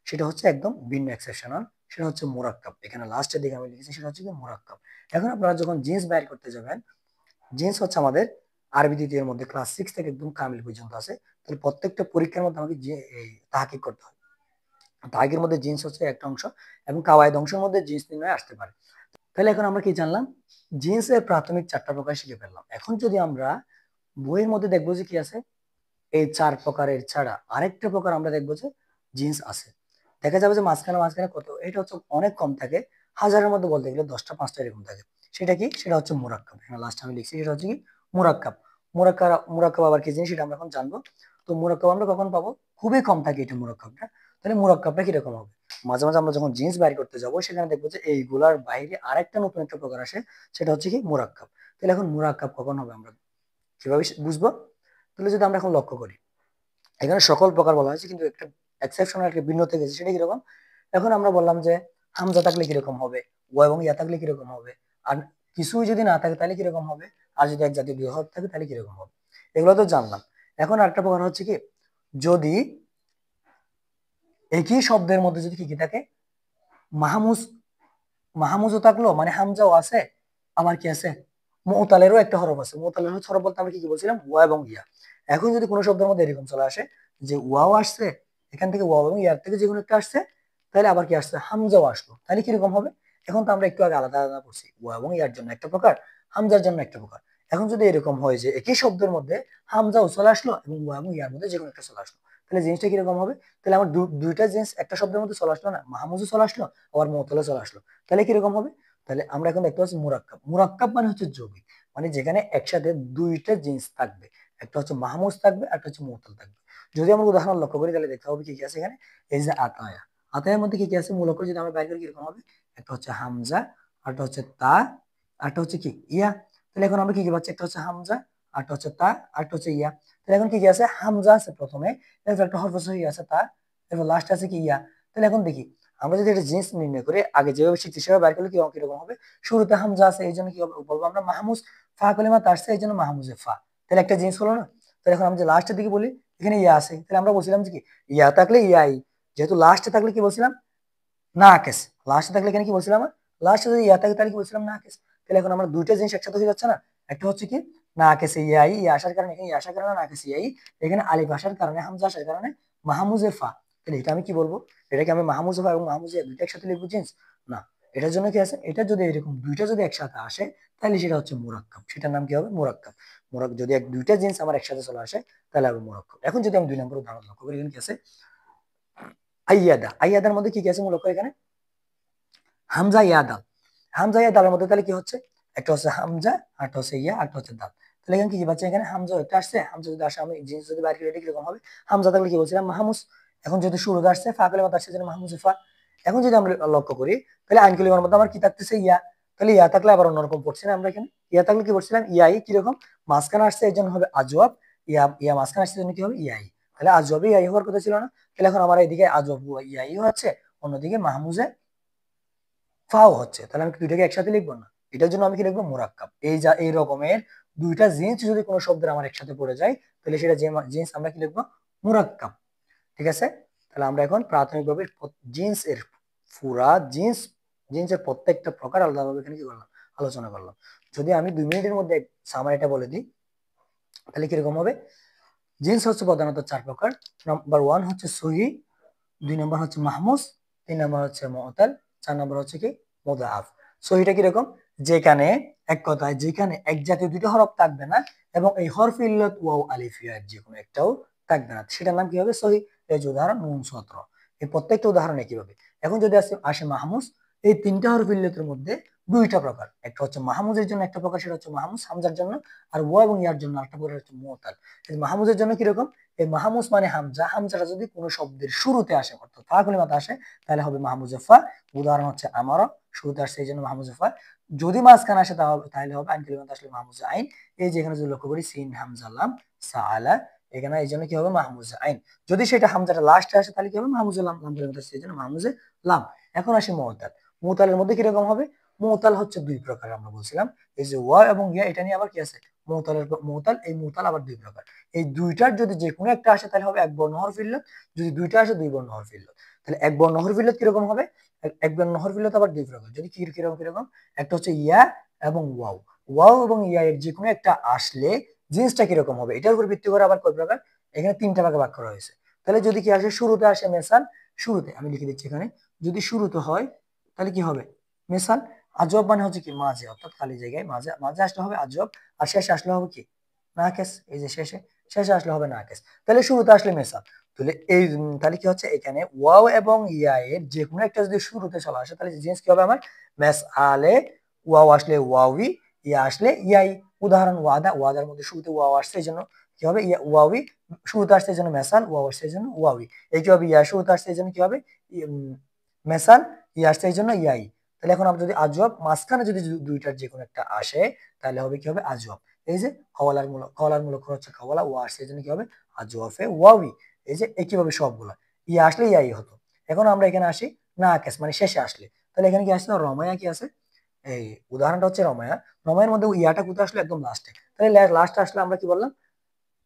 সেটা হচ্ছে একদম ভিন্ন এক্সেপশনাল, সেটা হচ্ছে মুরাক্কাব। এখানে লাস্টের দিকে আমি লিখেছি সেটা হচ্ছে কি মুরাক্কাব। এখন আপনারা যখন জিন্স বাইর করতে যাবেন, জিন্স হচ্ছে আমাদের আরবি দ্বিতীয়ের মধ্যে ক্লাস 6 থেকে একদম কামিল পর্যন্ত আছে। তাহলে প্রত্যেকটা পরীক্ষার মধ্যে আমাকে যে এই তাহকিক করতে হয়। তাহকিকের মধ্যে জিন্স হচ্ছে একটা অংশ, এবং কাওয়াইদ অংশের মধ্যে জিন্স নির্ণয় আসতে পারে। তাহলে এখন আমরা কি জানলাম, জিন্সের প্রাথমিক 4টা প্রকার শিখে ফেললাম। এখন যদি আমরা বইয়ের মধ্যে দেখবো যে কি আছে, এই 4 প্রকারের ছাড়া আরেকটা প্রকার আমরা দেখবো যে জিন্স আছে। দেখা যাবে যে মাঝখানে মাঝখানে কত, এটা হচ্ছে অনেক কম থাকে, হাজারের মধ্যে বলতে গেলে 10টা 5টা এরকম থাকে। সেটা কি, সেটা হচ্ছে মুরাক্কাব। এখানে লাস্ট আমি লিখছি সেটা হচ্ছে কি মুরাক্কাব। মুরাক্কাব, মুরাক্কাব আবার কি জিনিস সেটা আমরা এখন জানবো। তো মুরাক্কাব আমরা কখন পাবো, খুবই কম থাকে এটা মুরাক্কাবটা। তাহলে মুরাক্কাবটা কিরকম হবে, মাঝে মাঝে আমরা যখন জিন্স বাইর করতে যাবো সেখানে দেখবো যে এইগুলার বাইরে আরেকটা নতুন একটা প্রকার আসে, সেটা হচ্ছে কি মুরাক্কাব। তাহলে এখন মুরাক্কাব কখন হবে আমরা কিভাবে বুঝবো, তাহলে যদি আমরা এখন লক্ষ্য করি, এখানে সকল প্রকার বলা হয়েছে কিন্তু একটা এক্সেপশনাল একটা ভিন্নতা গেছে, সেটা কিরকম। এখন আমরা বললাম যে হামজা থাকলে কিরকম হবে, ও এবং ইয়া থাকলে কিরকম হবে, আর কিছুই যদি না থাকে তাহলে কিরকম হবে, আর যদি এক জাতীয় দুই হরফ থাকে তাহলে কিরকম হবে, এগুলো তো জানলাম। এখন আরেকটা প্রকার হচ্ছে কি, যদি একই শব্দের মধ্যে যদি কি কি থাকে, মাহমুজ, মাহমুজও থাকলো মানে হামজাও আছে, আবার কি আছে মুতালেরও একটা হরফ আছে। মুতালের হরফ বলতে আমরা কি কি বলছিলাম, ওয়া এবং ইয়া। এখন যদি কোনো শব্দের মধ্যে এরকম চলে আসে যে ওয়াও আসছে, এখান থেকে ওয়া এবং ইয়ার থেকে যে কোনো একটা আসছে, তাহলে আবার কি আসছে হামজাও আসলো, তাহলে কিরকম হবে। এখন তো আমরা একটু আগে আলাদা আলাদা করছি, ওয়া এবং ইয়ার জন্য একটা প্রকার, হামজার জন্য একটা প্রকার। এখন যদি এরকম হয় যে একই শব্দের মধ্যে হামজাও চলে আসলো এবং ওয়া এবং ইয়ার মধ্যে যে কোনো একটা চলে আসলো, তাহলে জিনিসটা কিরকম হবে, তাহলে আমার দুইটা জিনিস একটা শব্দের মধ্যে চলে আসলো না, মাহমুজও চলে আসলো আবার মুতালে চলে আসলো, তাহলে কিরকম হবে। তাহলে আমরা এখন দেখতে পাচ্ছি মুরাক্কাব। মুরাক্কাব মানে হচ্ছে যৌগিক, মানে যেখানে একসাথে দুইটা জিনিস থাকবে, একটা হচ্ছে মাহমুজ থাকবে, একটা হচ্ছে মুতাল থাকবে। যদি আমরা উদাহরণ লক্ষ্য করি তাহলে দেখতে হবে কি কি আছে এখানে, এই যে আতায়া, আতায়ার মধ্যে কি কি আছে মূল অক্ষর যদি আমরা বাইর করি কিরকম হবে, একটা হচ্ছে হামজা, আরটা হচ্ছে তা, আরটা হচ্ছে কি ইয়া। তাহলে এখন আমরা কি কি পাচ্ছি, একটা হচ্ছে হামজা, আরটা হচ্ছে তা, আরটা হচ্ছে ইয়া। তাহলে এখন কি কি আছে, হামজা আছে প্রথমে, এরপর একটা হরফ আছে তা, এরপর লাস্ট আছে কি ইয়া। তাহলে এখন দেখি আমরা যদি একটা জিনিস নির্ণয় করি আগে যেভাবে শিখছি সেভাবে বাইর করলে কিরকম হবে, শুরুতে হামজা আছে এই জন্য কি বলবো আমরা মাহমুজ, ফা কলিমা আসছে এই জন্য মাহমুজে ফা। তাহলে একটা জিনিস হলো না। তাহলে এখন আমরা যে লাস্টের দিকে বলি এখানে ইয়া আছে, তাহলে আমরা বলছিলাম যে কি ইয়া থাকলে ইয়াই, যেহেতু লাস্টে থাকলে কি বলছিলাম না কেস, লাস্টে থাকলে এখানে কি বলছিলাম, লাস্টে যদি ইয়া থাকে তাহলে কি বলছিলাম না কেস। তাহলে এখন আমরা দুইটা জিনিস একসাথে হয়ে যাচ্ছে না, একটা হচ্ছে কি না কেসে ইয়াই, ইয়া আসার কারণে এখানে ইয়া আসার কারণে না কেসে ইয়াই, এখানে আলিফ আসার কারণে হামজা আসার কারণে মাহমুজে ফা। তাহলে এটা আমি কি বলবো, এটাকে আমি মাহমুজা এবং মাহমুজা দুইটা একসাথে লিখবো জিন্স? না, এটার জন্য কি আছে, এটা যদি এরকম দুইটা যদি একসাথে আসে তাহলে সেটা হচ্ছে মুরাক্কাব, সেটার নাম কি হবে, মুরাক্কাব। যদি দুইটা জিন্স আমার একসাথে চলে আসে তাহলে হবে মুরাক্কাব। এখন যদি আমি 2 নম্বর উদাহরণ লক্ষ্য করি, এখানে কি আছে, আইয়াদা। আইয়াদার মধ্যে কি কি আছে মূলত এখানে, হামজা ইয়া দাল। হামজা ইয়া দালের মধ্যে তাহলে কি হচ্ছে, একটা হচ্ছে হামজা, আরটা হচ্ছে ইয়া, আরটা হচ্ছে দাল। তাহলে এখানে কি কি পাচ্ছি, এখানে হামজা একটা আসছে, হামজা যদি আসে আমি জিনিস যদি বাইরে করে, এটা কিরকম হবে, হামজা থাকলে কি বলছিলাম মাহমুস। এখন যদি শুরুতে আসছে ফা কলিমা আসছে যেন মাহমুজ ফা। এখন যদি আমরা লক্ষ্য করি তাহলে আইন কলিমার মধ্যে আমার কি থাকতেছে, ইয়া। তাহলে ইয়া থাকলে আবার অন্যরকম পড়ছি না আমরা এখানে, ইয়া থাকলে কি পড়ছিলাম ইয়াই, কিরকম মাঝখানে আসছে এই জন্য হবে আজওয়াব, ইয়া ইয়া মাঝখানে আসছে জন্য কি হবে ইয়াই। তাহলে আজওয়াবে ইয়াই হওয়ার কথা ছিল না, তাহলে এখন আমার এইদিকে আজওয়াব ইয়াই হচ্ছে, অন্যদিকে মাহমুজে ফাও হচ্ছে, তাহলে আমি দুইটাকে একসাথে লিখবো না, এটার জন্য আমি কি লিখবো মুরাক্কাব। এই রকমের দুইটা জিন্স যদি কোনো শব্দের আমার একসাথে পড়ে যায় তাহলে সেটা যে জিন্স আমরা কি লিখবো, মুরাক্কাব। ঠিক আছে, তাহলে আমরা এখন প্রাথমিকভাবে জিন্স এর পুরা জিন্সের প্রত্যেকটা প্রকার আলাদাভাবে এখানে কি করলাম, আলোচনা করলাম। যদি আমি 2 মিনিটের মধ্যে সামারিটা বলে দিই তাহলে কিরকম হবে, জিন্স হচ্ছে প্রধানত 4 প্রকার। নাম্বার 1 হচ্ছে সহি, 2 নম্বর হচ্ছে মাহমুস, 3 নম্বর হচ্ছে মুআতাল, 4 নম্বর হচ্ছে কি মুদাআফ। সহিটা কিরকম, যেখানে এক কথায় যেখানে এক জাতীয় দুটো হরফ থাকবে না এবং এই হরফ ইল্লত ওয়াও আলিফ ইয়া এর যে কোনো একটাও থাকবে না, সেটার নাম কি হবে, সহি। এই যে উদাহরণ নুন সত্র, এই প্রত্যেকটা উদাহরণ একইভাবে। এখন যদি আসে মাহমুস, এই 3টা হরফ ইল্লতের মধ্যে 2টা প্রকার, একটা হচ্ছে মাহমুজের জন্য একটা প্রকার, সেটা হচ্ছে মাহমুস হামজার জন্য, আর ওয়া এবং ইয়ার জন্য আরেকটা প্রকার হচ্ছে মুআতাল। মাহমুজের জন্য কিরকম, এই মাহমুস মানে হামজা, হামজাটা যদি কোনো শব্দের শুরুতে আসে অর্থাৎ ফা কলিমাতে আসে তাহলে হবে মাহমুজে ফা। উদাহরণ হচ্ছে আমারও শুরুতে আসছে এই জন্য মাহমুজে ফা। যদি মাঝখানে আসে তাহলে হবে আইন কলিমাতে আসলে মাহমুজে আইন। এই যে এখানে যদি লক্ষ্য করি সিন হামজা লাম সাআলা, এখানে এই জন্য কি হবে মাহমুজে আইন। যদি সেটা হামজাটা লাস্টে আসে তাহলে কি হবে মাহমুজে লাম, লাম কলিমাতে আসছে এই জন্য মাহমুজে লাম। এখন আসি মুআতাল। মুআতালের মধ্যে কিরকম হবে, মুআতাল হচ্ছে 2 প্রকার আমরা বলছিলাম, এই যে ওয়া এবং ইয়া, এটা নিয়ে আবার কি আছে, মুআতাল, এই মুআতাল আবার 2 প্রকার। এই দুইটার যদি যে কোনো একটা আসে তাহলে হবে এক বর্ণ হরফ ইল্লত, যদি দুইটা আসে 2 বর্ণ হরফ ইল্লত। তাহলে এক বর্ণ হরফ ইল্লত কিরকম হবে, এক বর্ণ হরফ ইল্লত আবার 2 প্রকার, যদি কিরকম কিরকম, একটা হচ্ছে ইয়া এবং ওয়াও। ওয়াও এবং ইয়া এর যে কোনো একটা আসলে জিনিসটা কিরকম হবে এটার উপর ভিত্তি করে আবার কয় প্রকার, এখানে 3টা ভাগে ভাগ করা হয়েছে। তাহলে যদি কি আসে শুরুতে আসে মেসাল, শুরুতে আমি লিখে দিচ্ছি এখানে, যদি শুরুতে হয় তাহলে কি হবে মেসাল। আজব মানে হচ্ছে কি মাঝে, অর্থাৎ খালি জায়গায় মাঝে মাঝে আসলে হবে আজব, আর শেষে আসলে হবে কি নাকেস, এই যে শেষে শেষে আসলে হবে নাকেস। তাহলে শুরুতে আসলে মেসাল। তাহলে তাহলে কি হচ্ছে এখানে ওয়াও এবং ইয়া এর যে কোনো একটা যদি শুরুতে চলে আসে তাহলে জিনিস কি হবে আমার মেস আলে, ওয়াও আসলে ওয়াউই, ইয়া আসলে ইয়াই। উদাহরণ ওয়াদা, ওয়াদার মধ্যে শুরুতে ওয়াও আসছে এই জন্য কি হবে ইয়া ওয়াউই, শুরুতে আসছে এই জন্য মেসাল, ওয়াও আসছে এই জন্য ওয়াউই। এই কি হবে ইয়া শুরুতে আসছে এই জন্য কি হবে মেসাল, ইয়া আসছে এই জন্য ইয়াই। তাহলে এখন আমরা যদি আজওয়াব মাঝখানে যদি দুইটার যে কোনো একটা আসে তাহলে হবে কি হবে আজওয়াব। এই যে কওয়ালার মূলক হচ্ছে কওয়ালা, ওয়া আসছে এই জন্য কি হবে আজওয়াফে ওয়াউই। এই যে একইভাবে সবগুলা ইয়া আসলে ইয়াই হতো। এখন আমরা এখানে আসি নাকেস মানে শেষে আসলে, তাহলে এখানে কি আসছে রমায়া কি আছে, এই উদাহরণটা হচ্ছে রমায়া। রমায়ের মধ্যে ইয়াটা কোথায় আসলে একদম লাস্টে, তাহলে লাস্টে আসলে আমরা কি বললাম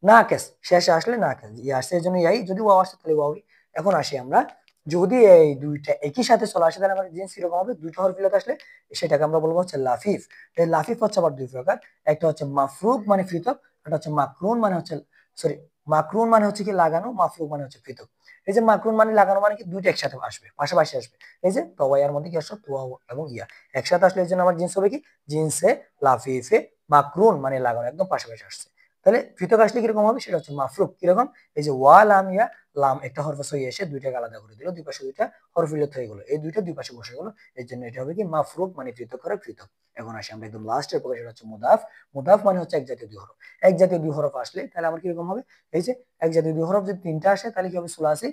নাকেস, শেষে আসলে নাকেস, ইয়া আসছে এই জন্য ইয়াই, যদি ওয়াও আসছে তাহলে ওয়াউই। এখন আসি আমরা, যদি এই দুইটা একই সাথে চলে আসে তাহলে আমাদের জিনিস কিরকম হবে, দুইটা হরফ ইল্লত আসলে সেটাকে আমরা বলবো হচ্ছে লাফিফ। এই লাফিফ হচ্ছে আবার 2 প্রকার, একটা হচ্ছে মাফরুক মানে পৃথক, একটা হচ্ছে মাকরুন মানে হচ্ছে সরি মাকরুন মানে হচ্ছে কি লাগানো, মাফরুক মানে হচ্ছে পৃথক। এই যে মাকরুন মানে লাগানো মানে কি দুইটা একসাথে আসবে, পাশাপাশি আসবে। এই যে তওয়াইয়ার মধ্যে কি আসছে তোয়া এবং ইয়া একসাথে আসলে এই জন্য আমার জিন্স হবে কি জিন্সে লাফিফে, মাকরুন মানে লাগানো একদম পাশাপাশি আসছে। তাহলে পৃথক আসলে কিরকম হবে সেটা হচ্ছে মাফরুক, কিরকম এই যে ওয়া লাম ইয়া, লাম একটা হরফ সই এসে দুইটাকে আলাদা করে দিল, দুই পাশে দুইটা হরফ ইল্লত হয়ে গেল, এই দুইটা দুই পাশে বসে গেল, এই জন্য এটা হবে কি মাফরুক মানে পৃথক করে পৃথক। এখন আসি আমরা একদম লাস্টের প্রকার, সেটা হচ্ছে মুদাফ। মুদাফ মানে হচ্ছে এক জাতীয় 2 হরফ, এক জাতীয় 2 হরফ আসলে তাহলে আমার কিরকম হবে, এই যে এক জাতীয় 2 হরফ যদি 3টা আসে তাহলে কি হবে সুলাসি,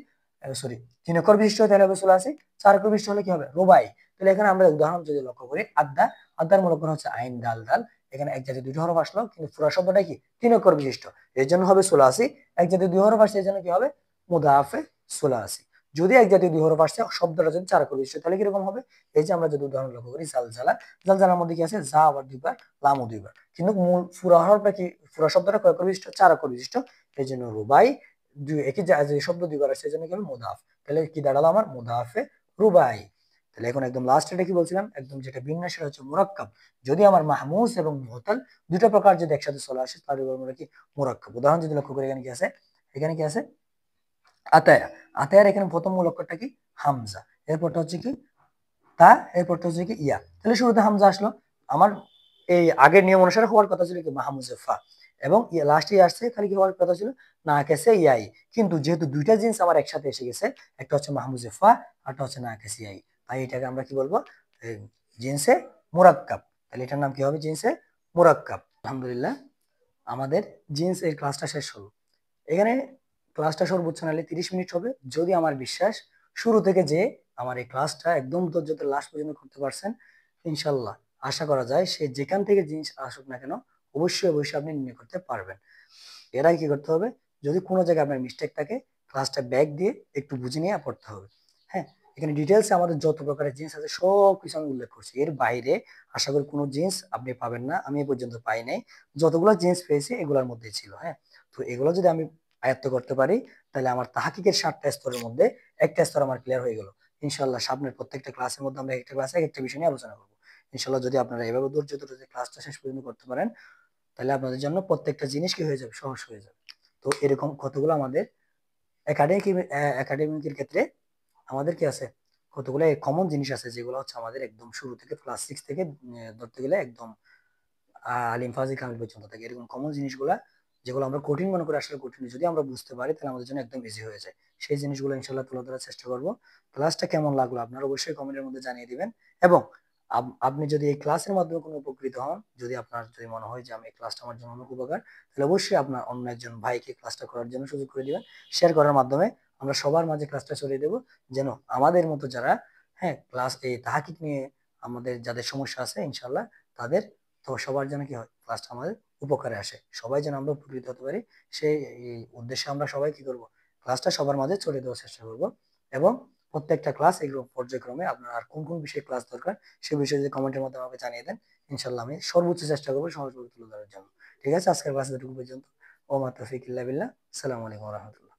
সরি 3 অক্ষর বিশিষ্ট তাহলে হবে সুলাসি, 4 অক্ষর বিশিষ্ট হলে কি হবে রুবাই। তাহলে এখানে আমরা উদাহরণ যদি লক্ষ্য করি আদ্দা, আদ্দার মূল অক্ষর হচ্ছে আইন দাল দাল, এখানে এক জাতীয় 2 হরফ আসলো কিন্তু পুরো শব্দটা কি 3 অক্ষর বিশিষ্ট, এর জন্য হবে সুলাসি। এক জাতীয় 2 হরফ আসছে এর জন্য কি হবে মুদাফে সুলাসি। যদি এক জাতীয় 2 হরফ আসছে শব্দটা যদি 4 অক্ষর বিশিষ্ট তাহলে কিরকম হবে, এই যে আমরা যদি উদাহরণ লক্ষ্য করি জালজালা, জালজালার মধ্যে কি আছে যা আবার 2বার, লামও 2বার, কিন্তু মূল পুরো হরফটা কি পুরো শব্দটা কয় অক্ষর বিশিষ্ট 4 অক্ষর বিশিষ্ট, এই জন্য রুবাই। একই যে শব্দ 2বার আসছে এই জন্য কি হবে মুদাফ। তাহলে কি দাঁড়ালো আমার মুদাফে রুবাই। তাহলে এখন একদম লাস্ট এটা কি বলছিলাম একদম যেটা বিন্যাস সেটা হচ্ছে মুরাক্কাব। যদি আমার মাহমুস এবং মুহতাল 2টা প্রকার যদি একসাথে চলে আসে তাহলে আমরা কি মুরাক্কাব। উদাহরণ যদি লক্ষ্য করি এখানে কি আছে, এখানে কি আছে আতায়া। আতায়ার এখানে প্রথম মূল অক্ষরটা কি? হামজা। এরপরটা হচ্ছে কি? তা। এরপরটা হচ্ছে কি? ইয়া। তাহলে শুরুতে হামজা আসলো। আমার এই আগের নিয়ম অনুসারে হওয়ার কথা ছিল কি? মাহমুজে ফা। এবং লাস্টে আসছে তাহলে কি হওয়ার কথা ছিল? না কেসে ইয়াই। কিন্তু যেহেতু দুইটা জিনিস আমার একসাথে এসে গেছে, একটা হচ্ছে মাহমুজে ফা, আরটা হচ্ছে না কেসে ইয়াই, তাই এটাকে আমরা কি বলবো? জিনসে মুরাক্কাব। তাহলে এটার নাম কি হবে? জিনসে মুরাক্কাব। আলহামদুলিল্লাহ, আমাদের জিন্স এর ক্লাসটা শেষ হলো। এখানে ক্লাসটা সর্বোচ্চ নাহলে 30 মিনিট হবে। যদি আমার বিশ্বাস শুরু থেকে যে আমার এই ক্লাসটা একদম ধৈর্য ধরে লাস্ট পর্যন্ত করতে পারছেন, ইনশাল্লাহ আশা করা যায় সে যেখান থেকে জিনিস আসুক না কেন অবশ্যই অবশ্যই আপনি নির্ণয় করতে পারবেন। এর আগে কি করতে হবে? যদি কোনো জায়গায় আপনার মিস্টেক থাকে, ক্লাসটা ব্যাক দিয়ে একটু বুঝে নিয়ে পড়তে হবে। হ্যাঁ, এখানে ডিটেলসে আমাদের যত প্রকারের জিনিস আছে সব কিছু আমি উল্লেখ করছি। এর বাইরে আশা করি কোনো জিনিস আপনি পাবেন না, আমি এ পর্যন্ত পাই নাই। যতগুলো জিনিস পেয়েছি এগুলোর মধ্যেই ছিল। হ্যাঁ, তো এগুলো যদি আমি আয়ত্ত করতে পারি, তাহলে আমার তাহাকিকের 7টা স্তরের মধ্যে একটা স্তর আমার ক্লিয়ার হয়ে গেল। ইনশাল্লাহ সামনের প্রত্যেকটা ক্লাসের মধ্যে আমরা একটা ক্লাসে একটা বিষয় নিয়ে আলোচনা করবো। ইনশাল্লাহ যদি আপনারা এভাবে ধৈর্য ধরে ক্লাসটা শেষ পর্যন্ত করতে পারেন, তাহলে আপনাদের জন্য প্রত্যেকটা জিনিস কি হয়ে যাবে? সহজ হয়ে যাবে। তো এরকম কতগুলো আমাদের একাডেমিক একাডেমিকের ক্ষেত্রে আমাদের কি আছে? কতগুলো কমন জিনিস আছে যেগুলো হচ্ছে আমাদের একদম শুরু থেকে ক্লাস 6 থেকে ধরতে গেলে একদম আলিম ফাজিল কামিল পর্যন্ত থাকে। এরকম কমন জিনিসগুলা যেগুলো আমরা কঠিন মনে করি, আসলে কঠিন যদি আমরা বুঝতে পারি তাহলে আমাদের জন্য একদম ইজি হয়ে যায়। সেই জিনিসগুলো ইনশাল্লাহ তুলে ধরার চেষ্টা করবো। ক্লাসটা কেমন লাগলো আপনারা অবশ্যই কমেন্টের মধ্যে জানিয়ে দিবেন। এবং আপনি যদি এই ক্লাসের মাধ্যমে কোনো উপকৃত হন, যদি আপনার যদি মনে হয় যে আমি এই ক্লাসটা আমার জন্য অনেক উপকার, তাহলে অবশ্যই আপনার অন্য একজন ভাইকে ক্লাসটা করার জন্য সুযোগ করে দিবেন। শেয়ার করার মাধ্যমে আমরা সবার মাঝে ক্লাসটা ছড়িয়ে দেবো, যেন আমাদের মতো যারা, হ্যাঁ, ক্লাস এই তাহাকিক নিয়ে আমাদের যাদের সমস্যা আছে ইনশাল্লাহ তাদের, তো সবার যেন কি হয়? ক্লাসটা আমাদের উপকারে আসে, সবাই যেন আমরা উপকৃত হতে পারি। সেই উদ্দেশ্যে আমরা সবাই কি করব? ক্লাসটা সবার মাঝে ছড়িয়ে দেওয়ার চেষ্টা করব। এবং প্রত্যেকটা ক্লাস এগুলো পর্যায়ক্রমে আপনার আর কোন কোন বিষয়ে ক্লাস দরকার সে বিষয়ে যদি কমেন্টের মাধ্যমে আমাকে জানিয়ে দেন, ইনশাল্লাহ আমি সর্বোচ্চ চেষ্টা করবো সহজভাবে তুলে ধরার জন্য। ঠিক আছে, আজকের ক্লাস এতটুকু পর্যন্ত। ওমা তৌফিক ইল্লা বিল্লাহ। আসসালামু আলাইকুম রহমতুল্লাহ।